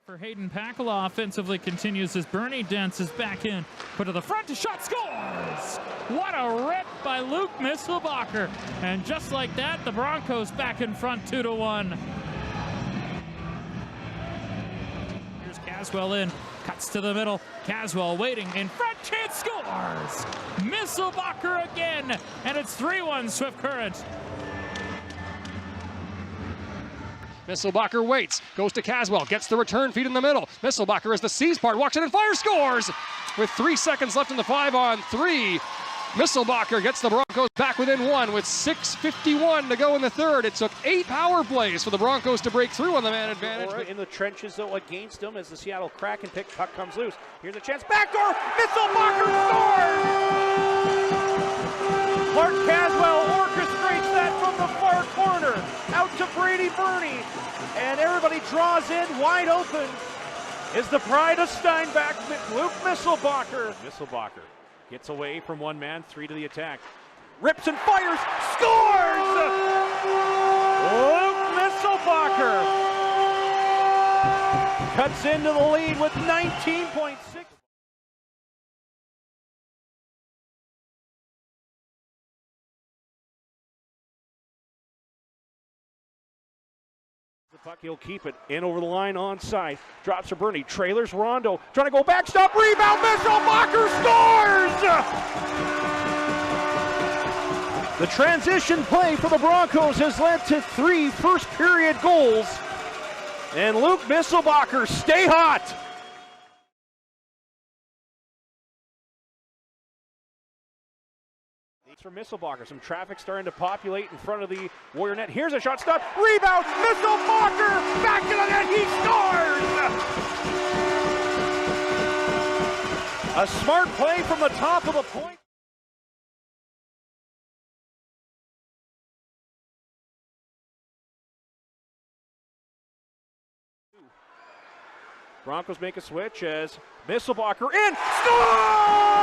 For Hayden Pakala offensively continues as Bernie dances back in. Put to the front, to shot, scores! What a rip by Luke Mistelbacher. And just like that, the Broncos back in front 2-1. Here's Caswell in, cuts to the middle. Caswell waiting in front, chance, scores! Mistelbacher again, and it's 3-1 Swift Current. Mistelbacher waits, goes to Caswell, gets the return feed in the middle. Mistelbacher as the sees part, walks in and fires, scores! With 3 seconds left in the 5-on-3. Mistelbacher gets the Broncos back within one with 6:51 to go in the third. It took 8 power plays for the Broncos to break through on the man advantage. In the trenches though against him as the Seattle Kraken puck comes loose. Here's a chance, backdoor, Mistelbacher scores! Clark Caswell orchestrates that from the far corner, out to Brady Bernie, and everybody draws in wide open. Is the pride of Steinbach, Luke Mistelbacher. Mistelbacher gets away from one man, 3 to the attack. Rips and fires, scores! Luke Mistelbacher cuts into the lead with 19.6. The puck, he'll keep it in over the line onside. Drops to Bernie, trailers Rondo, trying to go backstop, rebound, Mistelbacher scores! The transition play for the Broncos has led to 3 first-period goals. And Luke Mistelbacher, stay hot! For Mistelbacher, some traffic starting to populate in front of the Warrior net. Here's a shot stop, rebound, Mistelbacher, back to the net, he scores! A smart play from the top of the point. Broncos make a switch as Mistelbacher in, scores!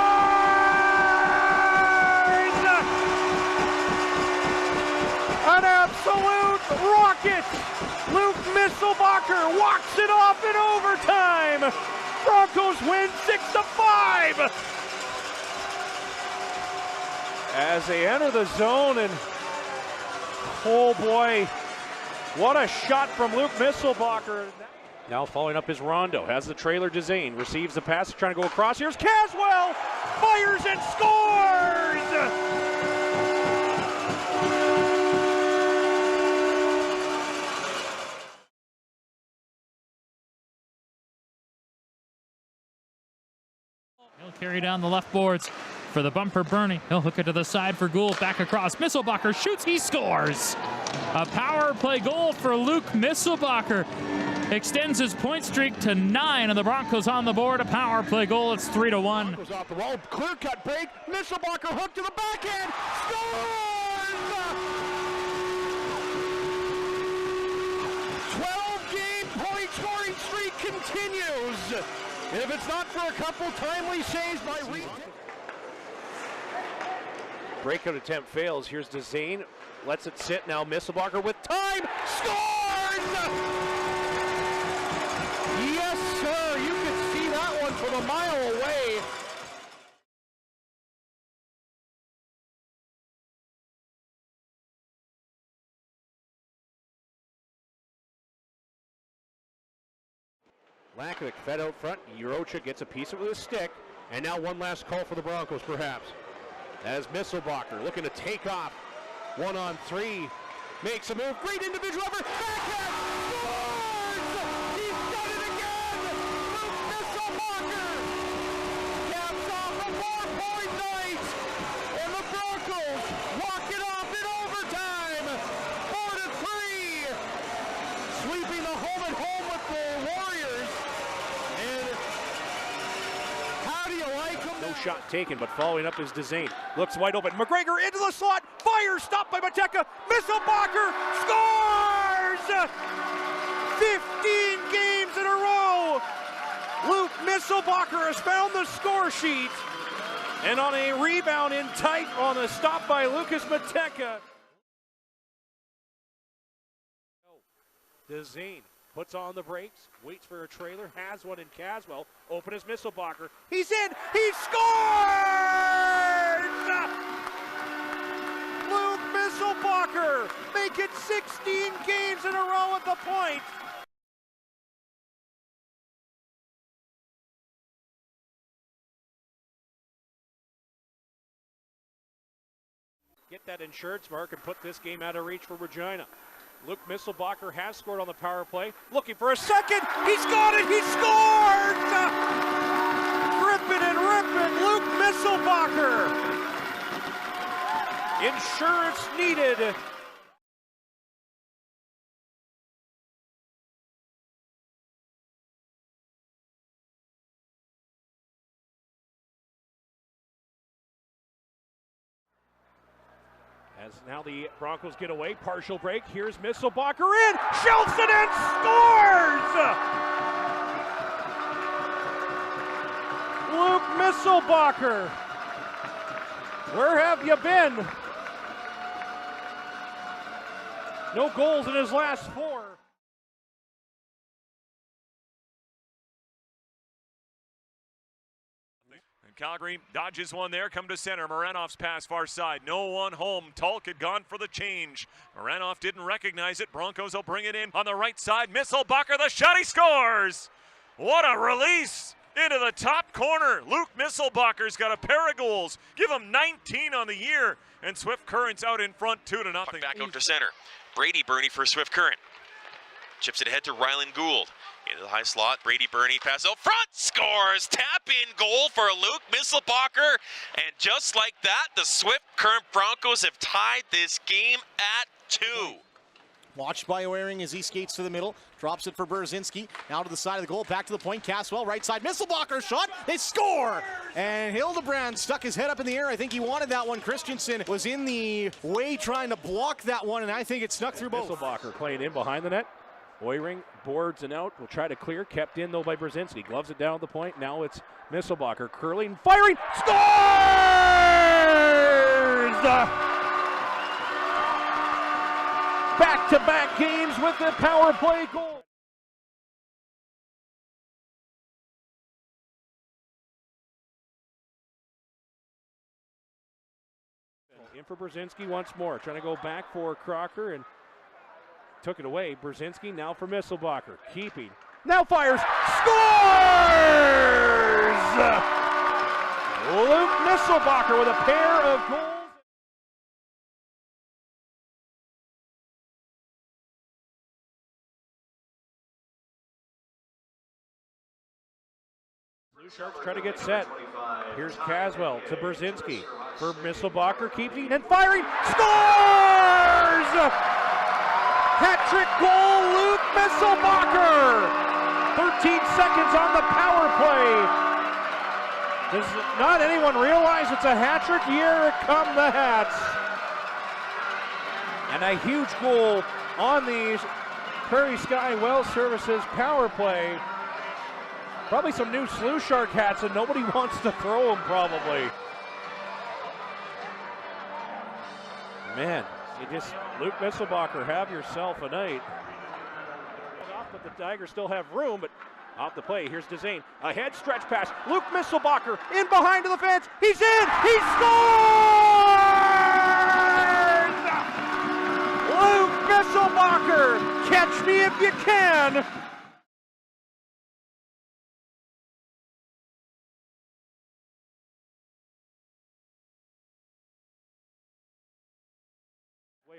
An absolute rocket! Luke Mistelbacher walks it off in overtime! Broncos win 6-5! As they enter the zone, and oh boy, what a shot from Luke Mistelbacher. Now following up is Rondo, has the trailer Dzane, receives the pass, trying to go across. Here's Caswell, fires and scores! He'll carry down the left boards for the bumper Bernie. He'll hook it to the side for Gould, back across. Mistelbacher shoots, he scores! A power play goal for Luke Mistelbacher. Extends his point streak to 9, and the Broncos on the board. A power play goal, it's 3-1. Goes off the wall, clear cut break. Mistelbacher hooked to the backhand, scores! 12-game point scoring streak continues. And if it's not for a couple timely saves by Reed. Breakout attempt fails. Here's Dzane, lets it sit. Now Mistelbacher with time, scores! Yes, sir. You could see that one from a mile away. Lakovic fed out front. Urocha gets a piece of it with a stick. And now one last call for the Broncos, perhaps. As Mistelbacher looking to take off. 1-on-3. Makes a move. Great individual effort. Backhand. Scores! He's done it again! Luke Mistelbacher caps off a 4-point night. And the Broncos walk it off in overtime. 4-3. Sweeping the home and home with the Warriors. How do you like him? No shot taken, but following up is Dzane. Looks wide open. McGregor into the slot. Fire stopped by Mateka. Mistelbacher scores! 15 games in a row. Luke Mistelbacher has found the score sheet. And on a rebound in tight on a stop by Lucas Mateka. Dzane Puts on the brakes, waits for a trailer, has one in Caswell. Open is Mistelbacher. He's in! He scores! Luke Mistelbacher making 16 games in a row at the point. Get that insurance mark and put this game out of reach for Regina. Luke Mistelbacher has scored on the power play. Looking for a second. He's got it. He scores! Ripping and ripping. Luke Mistelbacher. Insurance needed. As now the Broncos get away, partial break. Here's Mistelbacher in, shells it and scores! Luke Mistelbacher, where have you been? No goals in his last 4. Calgary dodges one there, come to center. Moranoff's pass far side. No one home. Tulk had gone for the change. Moranoff didn't recognize it. Broncos will bring it in on the right side. Mistelbacher, the shot, he scores! What a release into the top corner. Luke Mistelbacher's got a pair of goals. Give him 19 on the year. And Swift Current's out in front 2-0. Back out to center. Brady Burney for Swift Current. Chips it ahead to Ryland Gould. Into the high slot, Brady Burney pass out front, scores! Tap-in goal for Luke Mistelbacher. And just like that, the Swift Current Broncos have tied this game at 2. Watched by Oehring as he skates to the middle, drops it for Berzinski, now to the side of the goal, back to the point, Caswell, right side, Mistelbacher shot, they score! And Hildebrand stuck his head up in the air, I think he wanted that one. Christensen was in the way trying to block that one, and I think it snuck through both. Mistelbacher playing in behind the net. Oehring boards and out, will try to clear, kept in though by Brzezinski. Gloves it down the point, now it's Mistelbacher curling, firing, scores! Back-to-back games with the power play goal. In for Brzezinski once more, trying to go back for Crocker and took it away. Brzezinski now for Mistelbacher. Keeping. Now fires. Scores! Luke Mistelbacher with a pair of goals. Blue Sharks try to get set. Here's Caswell to Brzezinski for Mistelbacher. Keeping and firing. Scores! Hat-trick goal, Luke Mistelbacher! 13 seconds on the power play. Does not anyone realize it's a hat-trick? Here come the Hats. And a huge goal on the Prairie Sky Well Services power play. Probably some new Slew Shark hats and nobody wants to throw them probably. Man. Luke Mistelbacher, have yourself a night. But the Tigers still have room, but off the play, here's Dezane. A head stretch pass. Luke Mistelbacher in behind to the fence. He's in! He scores! Luke Mistelbacher, catch me if you can!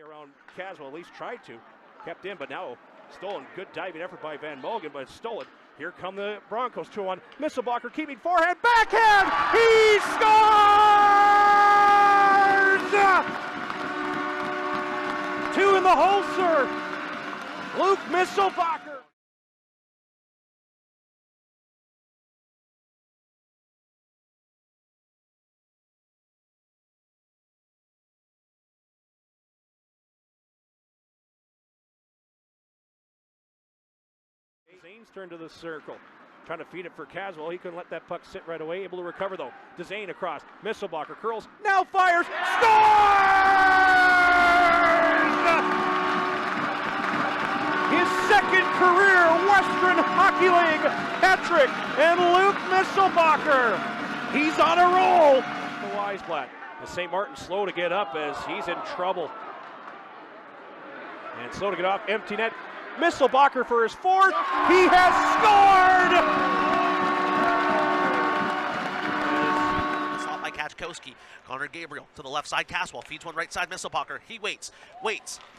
Around Caswell, at least tried to. Kept in, but now stolen. Good diving effort by Van Mogen, but stolen. Here come the Broncos, 2-1. Mistelbacher keeping forehand, backhand! He scores! 2 in the holster. Luke Mistelbacher. Zane's turn to the circle, trying to feed it for Caswell. He couldn't let that puck sit right away. Able to recover though. Dezane across. Mistelbacher curls. Now fires. Scores! His second career Western Hockey League hat-trick, and Luke Mistelbacher, he's on a roll. The Weisblatt, and St. Martin slow to get up as he's in trouble. And slow to get off, empty net. Mistelbacher for his fourth, he has scored! By Kachkowski. Connor Gabriel to the left side. Caswell feeds one right side. Mistelbacher. He waits,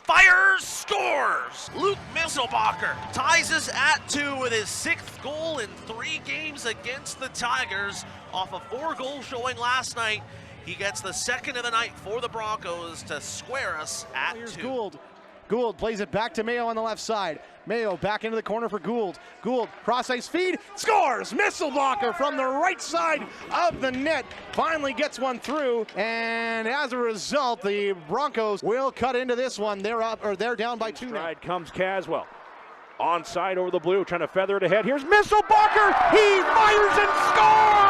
fires, scores! Luke Mistelbacher ties us at 2 with his 6th goal in 3 games against the Tigers off a 4-goal showing last night. He gets the 2nd of the night for the Broncos to square us at Here's 2. Gould plays it back to Mayo on the left side. Mayo back into the corner for Gould. Gould, cross-ice feed, scores! Mistelbacher from the right side of the net finally gets one through, and as a result, the Broncos will cut into this one. They're down by 2 now. Stride comes Caswell. Onside over the blue, trying to feather it ahead. Here's Mistelbacher! He fires and scores!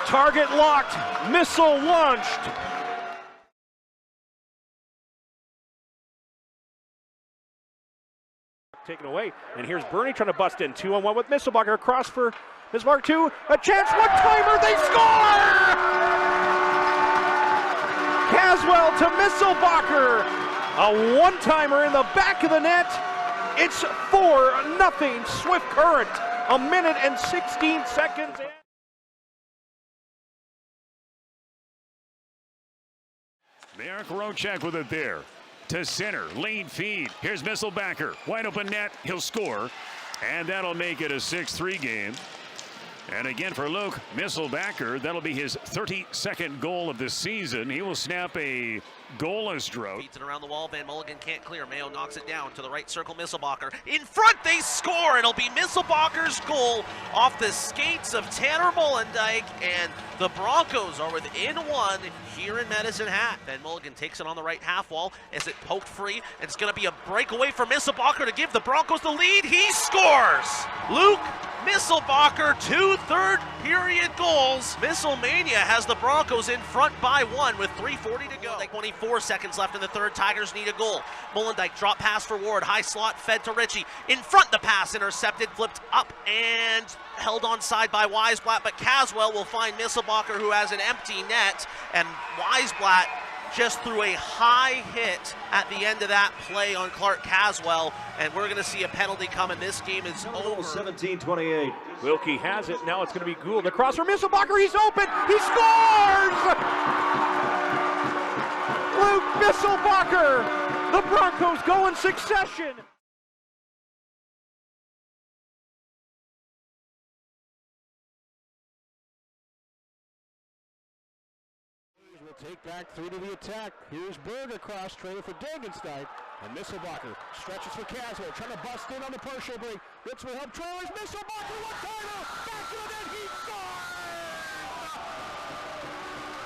Target locked, missile launched. Taken away, and here's Bernie trying to bust in. 2-on-1 with Mistelbacher, across for Mistelbacher 2, a chance, one-timer, they score! Caswell to Mistelbacher, a one-timer in the back of the net. It's 4-0 Swift Current, 1 minute and 16 seconds in. Marek Rochek with it there. To center, lane feed. Here's Mistelbacher. Wide open net. He'll score. And that'll make it a 6-3 game. And again for Luke Mistelbacher, that'll be his 32nd goal of the season. He will snap a goalless drought. Feeds it around the wall. Van Mulligan can't clear. Mayo knocks it down to the right circle. Mistelbacher in front. They score. It'll be Mistelbacher's goal off the skates of Tanner Molendyk, and the Broncos are within 1 here in Medicine Hat. Van Mulligan takes it on the right half wall as it poked free, and it's going to be a breakaway for Mistelbacher to give the Broncos the lead. He scores. Luke Mistelbacher, 2 third-period goals. Misselmania has the Broncos in front by 1 with 3:40 to go. Like 24 seconds left in the third. Tigers need a goal. Molendyk drop pass for Ward. High slot fed to Ritchie. In front, the pass intercepted, flipped up and held onside by Weisblatt, but Caswell will find Mistelbacher, who has an empty net, and Weisblatt just threw a high hit at the end of that play on Clark Caswell, and we're going to see a penalty come, and this game is over. 17-28. Wilkie has it. Now it's going to be Gould across for Mistelbacher. He's open. He scores! Luke Mistelbacher. The Broncos go in succession. Will take back through to the attack. Here's Berg across, trailer for Dagenstein. And Mistelbacher stretches for Caswell, trying to bust in on the partial break. Looks for help, trailers, Mistelbacher, one-timer, back to the net, he scores!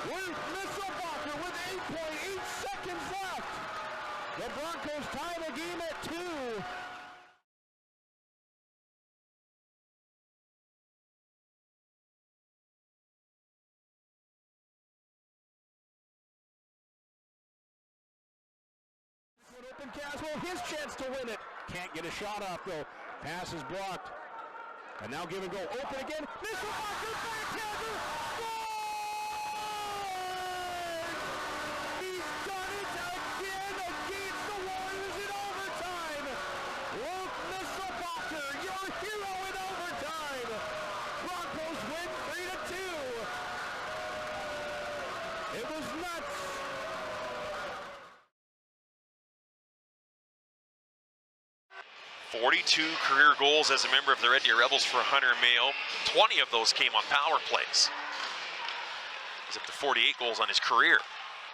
Luke Mistelbacher with 8.8 seconds left. The Broncos tie the game at 2. Open Caswell, his chance to win it. Can't get a shot off though. Pass is blocked. And now give and go. Open again. Mistelbacher backhander. Scores! He's done it again against the Warriors in overtime. Luke Mistelbacher, your hero in overtime. Broncos win 3-2. It was nuts. 42 career goals as a member of the Red Deer Rebels for Hunter Mayo. 20 of those came on power plays. He's up to 48 goals on his career.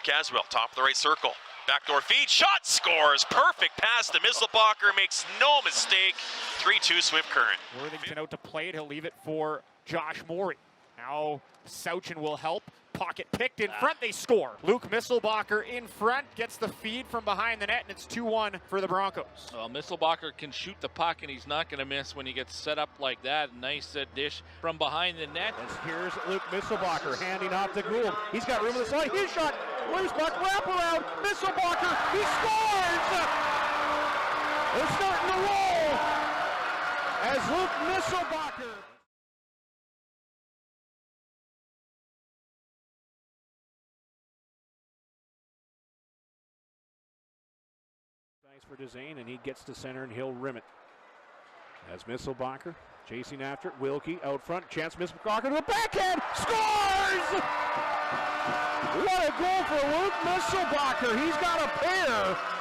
Caswell, top of the right circle. Backdoor feed, shot, scores. Perfect pass to Mistelbacher, makes no mistake. 3-2 Swift Current. Worthington out to play it. He'll leave it for Josh Morey. Now Sauchin will help. Pocket picked in front, they score. Luke Mistelbacher in front, gets the feed from behind the net, and it's 2-1 for the Broncos. Well, Mistelbacher can shoot the puck, and he's not going to miss when he gets set up like that. Nice dish from behind the net. As here's Luke Mistelbacher handing off to Gould. He's got room on the side. His shot Loose puck, wraparound, Mistelbacher, he scores! They're starting to roll as Luke Mistelbacher. Nice for Dezane, and he gets to center and he'll rim it. As Mistelbacher chasing after it, Wilkie out front, chance Mistelbacher to the backhand, scores! What a goal for Luke Mistelbacher. He's got a pair